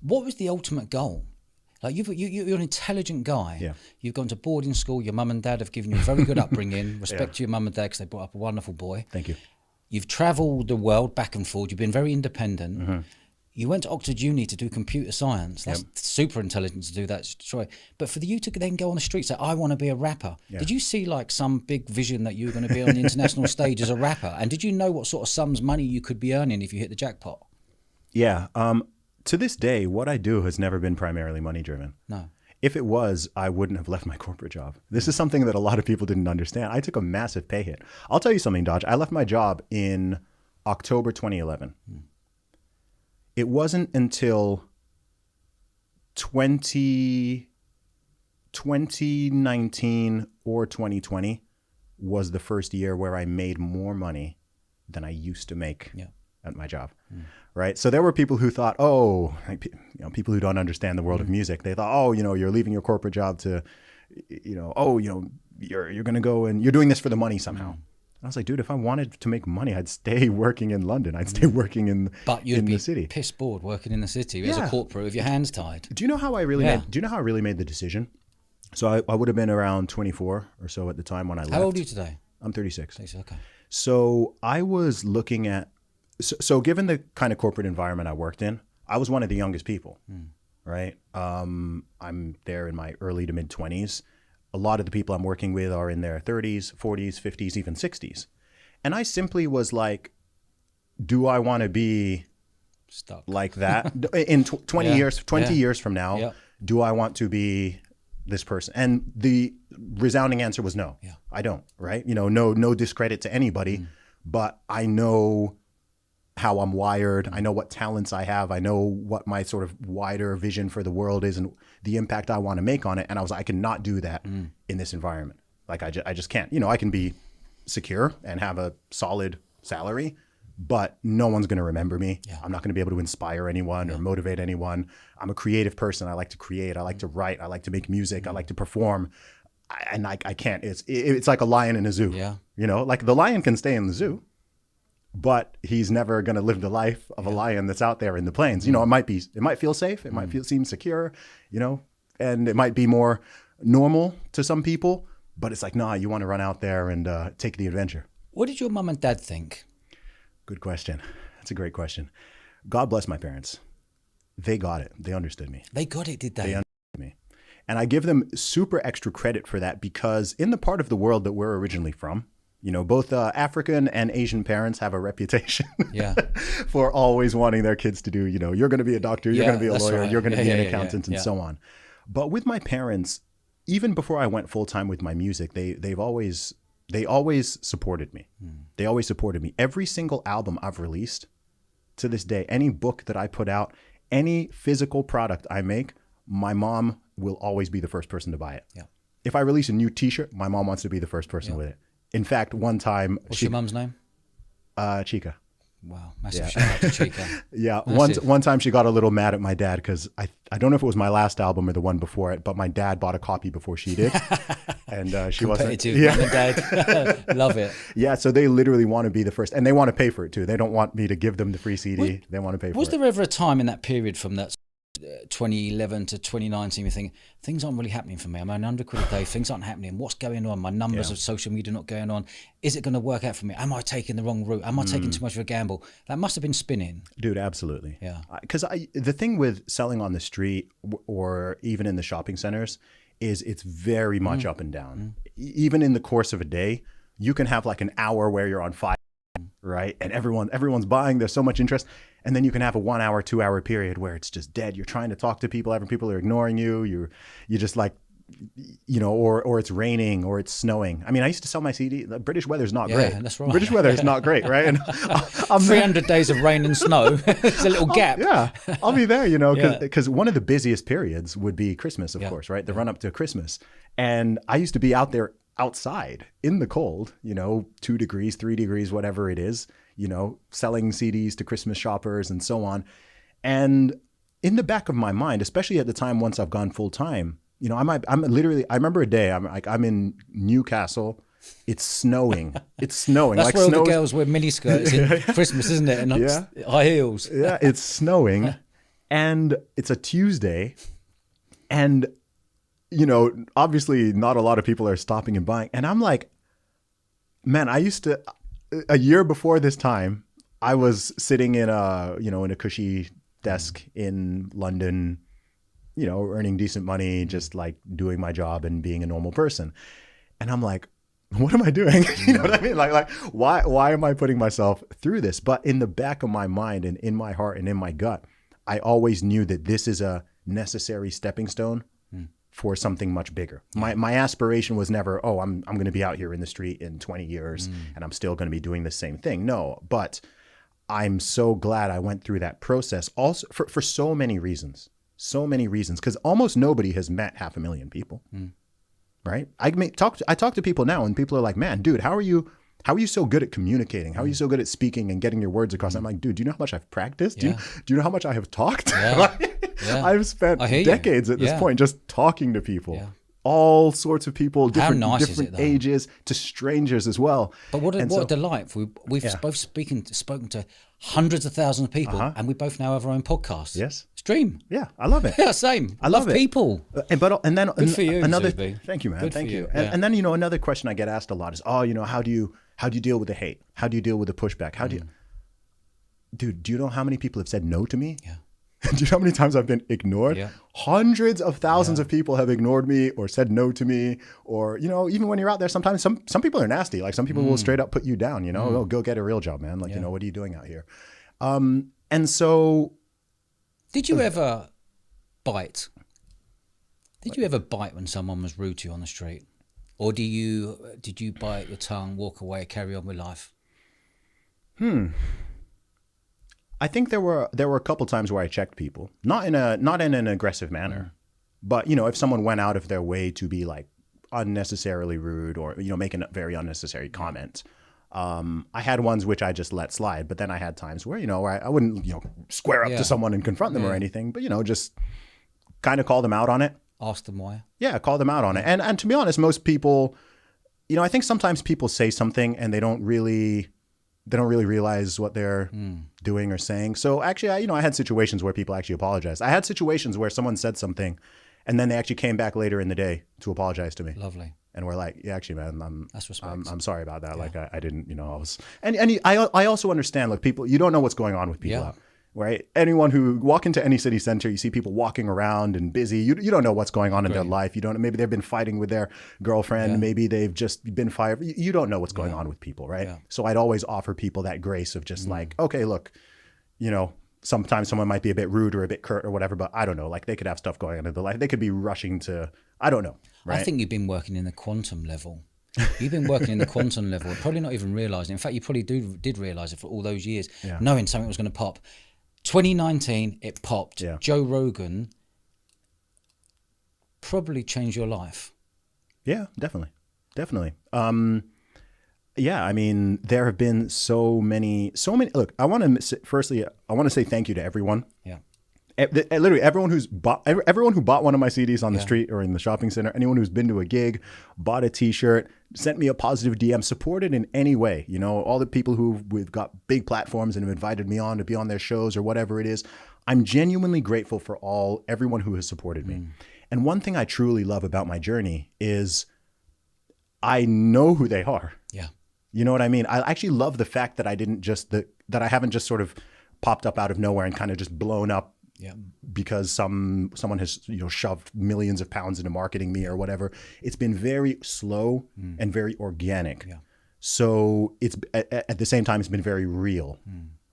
What was the ultimate goal? Like you're an intelligent guy. Yeah. You've gone to boarding school. Your mum and dad have given you a very good upbringing. Respect to your mum and dad because they brought up a wonderful boy. Thank you. You've travelled the world back and forth. You've been very independent. Mm-hmm. You went to Oxford Uni to do computer science. That's super intelligent to do that. But for you to then go on the street and say, I want to be a rapper. Yeah. Did you see like some big vision that you were going to be on the international stage as a rapper? And did you know what sort of sums money you could be earning if you hit the jackpot? Yeah. To this day, what I do has never been primarily money driven. No. If it was, I wouldn't have left my corporate job. This is something that a lot of people didn't understand. I took a massive pay hit. I'll tell you something, Dodge. I left my job in October 2011. It wasn't until 2019 or 2020 was the first year where I made more money than I used to make at my job. Right. So there were people who thought, oh, people who don't understand the world of music, they thought, oh, you're leaving your corporate job to, you're going to go and you're doing this for the money somehow. I was like, dude, if I wanted to make money, I'd stay working in London. I'd stay working in the city. But you'd be piss bored working in the city as a corporate with your hands tied. Do you know how I really made the decision? So I would have been around 24 or so at the time when I left. How old are you today? I'm 36. Okay. So I was looking at, so given the kind of corporate environment I worked in, I was one of the youngest people, right? I'm there in my early to mid 20s. A lot of the people I'm working with are in their 30s, 40s, 50s, even 60s. And I simply was like, do I want to be stuck like that in 20 years from now? Do I want to be this person? And the resounding answer was no. I don't, right? No discredit to anybody, but I know how I'm wired. I know what talents I have. I know what my sort of wider vision for the world is and the impact I want to make on it. And I was like, I cannot do that in this environment. Like I just can't. I can be secure and have a solid salary, but no one's going to remember me. I'm not going to be able to inspire anyone or motivate anyone. I'm a creative person. I like to create. I like to write. I like to make music. I like to perform. And I can't. It's like a lion in a zoo. Like the lion can stay in the zoo, but he's never going to live the life of a lion that's out there in the plains. It might feel safe. It might seem secure, and it might be more normal to some people, but it's like, nah, you want to run out there and take the adventure. What did your mum and dad think? Good question. That's a great question. God bless my parents. They got it. They understood me. They got it, did they? They understood me. And I give them super extra credit for that because in the part of the world that we're originally from, both African and Asian parents have a reputation for always wanting their kids to do, you're going to be a doctor, you're going to be a lawyer, you're going to be an accountant and so on. But with my parents, even before I went full time with my music, they always supported me. They always supported me. Every single album I've released to this day, any book that I put out, any physical product I make, my mom will always be the first person to buy it. If I release a new t-shirt, my mom wants to be the first person with it. In fact, one time... What's your mum's name? Chica. Wow, massive shout out to Chica. One time she got a little mad at my dad because I don't know if it was my last album or the one before it, but my dad bought a copy before she did. And she wasn't... Mum and dad. Love it. Yeah, so they literally want to be the first. And they want to pay for it too. They don't want me to give them the free CD. They want to pay for it. Was there ever a time in that period from that 2011 to 2019 you think things aren't really happening for me? I'm earning 100 quid a day, things aren't happening, what's going on? My numbers of social media not going on. Is it going to work out for me? Am I taking the wrong route? Am I taking too much of a gamble? That must have been spinning. Dude, absolutely. Because the thing with selling on the street or even in the shopping centers is it's very much up and down. Even in the course of a day, you can have like an hour where you're on fire, right? And everyone's buying, there's so much interest. And then you can have a 1 hour, 2 hour period where it's just dead. You're trying to talk to people, people are ignoring you. You just like, or it's raining or it's snowing. I mean, I used to sell my CD. The British weather's not great. That's right. British weather is not great, right? And I'm 300 days of rain and snow. There's a little gap. I'll be there, because one of the busiest periods would be Christmas, of course, right? The run up to Christmas. And I used to be out there outside in the cold, 2 degrees, 3 degrees, whatever it is, selling CDs to Christmas shoppers and so on. And in the back of my mind, especially at the time, once I've gone full time, I remember a day, I'm in Newcastle. It's snowing. It's snowing. That's where all the girls wear miniskirts in Christmas, isn't it? And high heels. It's snowing. And it's a Tuesday. And, you know, obviously not a lot of people are stopping and buying. And I'm like, man, a year before this time, I was sitting in a cushy desk in London, you know, earning decent money, just like doing my job and being a normal person. And I'm like, what am I doing? You know what I mean? Like why am I putting myself through this? But in the back of my mind and in my heart and in my gut, I always knew that this is a necessary stepping stone for something much bigger. My aspiration was never, oh, I'm going to be out here in the street in 20 years and I'm still going to be doing the same thing. No, but I'm so glad I went through that process also for so many reasons. So many reasons, because almost nobody has met 500,000 people, right? I talk to people now, and people are like, "Man, dude, how are you so good at communicating? How are you so good at speaking and getting your words across?" I'm like, "Dude, do you know how much I've practiced? Do you know how much I have talked? I've spent decades at this point just talking to people." Yeah. All sorts of people, different ages, to strangers as well. But what a delight. We've both spoken to hundreds of thousands of people, and we both now have our own podcast. Yes. Stream. Yeah, I love it. Yeah, same. I love people. And then good for you, Zuby. Thank you, man. Good Thank you. Yeah. And then, you know, another question I get asked a lot is, oh, you know, how do you deal with the hate? How do you deal with the pushback? Dude, do you know how many people have said no to me? Yeah. Do you know how many times I've been ignored? Yeah. Hundreds of thousands of people have ignored me or said no to me. Or, you know, even when you're out there, sometimes some people are nasty. Like some people will straight up put you down, you know, oh, go get a real job, man. Like, you know, what are you doing out here? And so. Did you ever bite? Did you ever bite when someone was rude to you on the street? Or did you bite your tongue, walk away, carry on with life? I think there were a couple times where I checked people, not in an aggressive manner, but, you know, if someone went out of their way to be like unnecessarily rude or, you know, making a very unnecessary comment. I had ones which I just let slide, but then I had times where, you know, where I wouldn't, you know, square up to someone and confront them or anything, but, you know, just kind of call them out on it. Ask them why. Yeah, call them out on it. And to be honest, most people, you know, I think sometimes people say something and they don't really realize what they're doing or saying. So actually, I had situations where people actually apologized. I had situations where someone said something and then they actually came back later in the day to apologize to me. Lovely. And we're like, yeah, actually, man, that's respect. I'm sorry about that. Yeah. Like I didn't, you know, I was, and I also understand, like, people, you don't know what's going on with people out, right? Anyone who walk into any city center, you see people walking around and busy. You don't know what's going on in their life. You don't. Maybe they've been fighting with their girlfriend. Yeah. Maybe they've just been fired. You don't know what's going on with people, right? Yeah. So I'd always offer people that grace of just like, okay, look, you know, sometimes someone might be a bit rude or a bit curt or whatever, but I don't know. Like, they could have stuff going on in their life. They could be rushing to, I don't know. Right? I think you've been working in the quantum level. You've been working in the quantum level, probably not even realizing. In fact, you probably did realize it for all those years, knowing something was going to pop. 2019, it popped. Yeah. Joe Rogan probably changed your life. Yeah, definitely. Yeah, I mean, there have been so many. Look, I want to say thank you to everyone. Yeah. Literally everyone who bought one of my CDs on the street or in the shopping center, anyone who's been to a gig, bought a T-shirt, sent me a positive DM, supported in any way, you know, all the people we've got big platforms and have invited me on to be on their shows or whatever it is. I'm genuinely grateful for everyone who has supported me. And one thing I truly love about my journey is I know who they are. Yeah. You know what I mean? I actually love the fact that that I haven't just sort of popped up out of nowhere and kind of just blown up. Yeah, because someone has, you know, shoved millions of pounds into marketing me or whatever. It's been very slow and very organic. Yeah. So it's at the same time, it's been very real,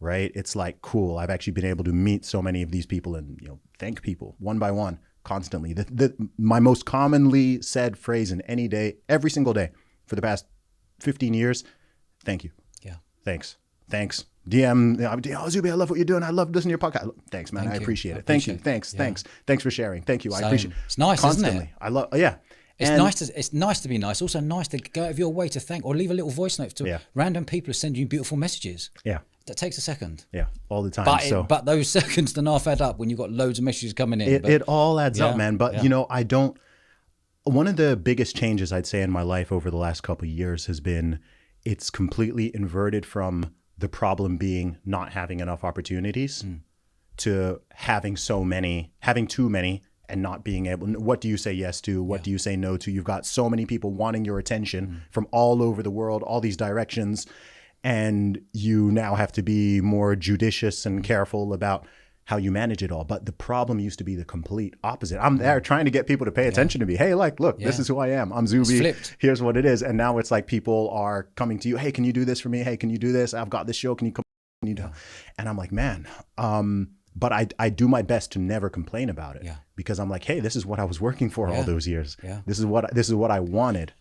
right? It's like, cool. I've actually been able to meet so many of these people and, you know, thank people one by one constantly. My most commonly said phrase in any day, every single day for the past 15 years, thank you. Yeah. Thanks. DM, oh, Zuby, I love what you're doing. I love listening to your podcast. Thanks, man. I appreciate it. Thank you. Thanks for sharing. Thank you. I appreciate it. It's nice, constantly. Isn't it? I love, yeah. It's nice to be nice. Also nice to go out of your way to thank or leave a little voice note to random people who send you beautiful messages. Yeah. That takes a second. Yeah, all the time. But those seconds don't half add up when you've got loads of messages coming in. It all adds up, man. But, you know, one of the biggest changes I'd say in my life over the last couple of years has been it's completely inverted from the problem being not having enough opportunities to having too many and not being able, what do you say yes to? What do you say no to? You've got so many people wanting your attention from all over the world, all these directions. And you now have to be more judicious and careful about how you manage it all. But the problem used to be the complete opposite. I'm there trying to get people to pay attention to me. Hey, like, look, this is who I am. I'm Zuby. Here's what it is. And now it's like people are coming to you. Hey, can you do this for me? Hey, can you do this? I've got this show. Can you come? And I'm like, man, but I do my best to never complain about it because I'm like, hey, this is what I was working for all those years. This is what I wanted.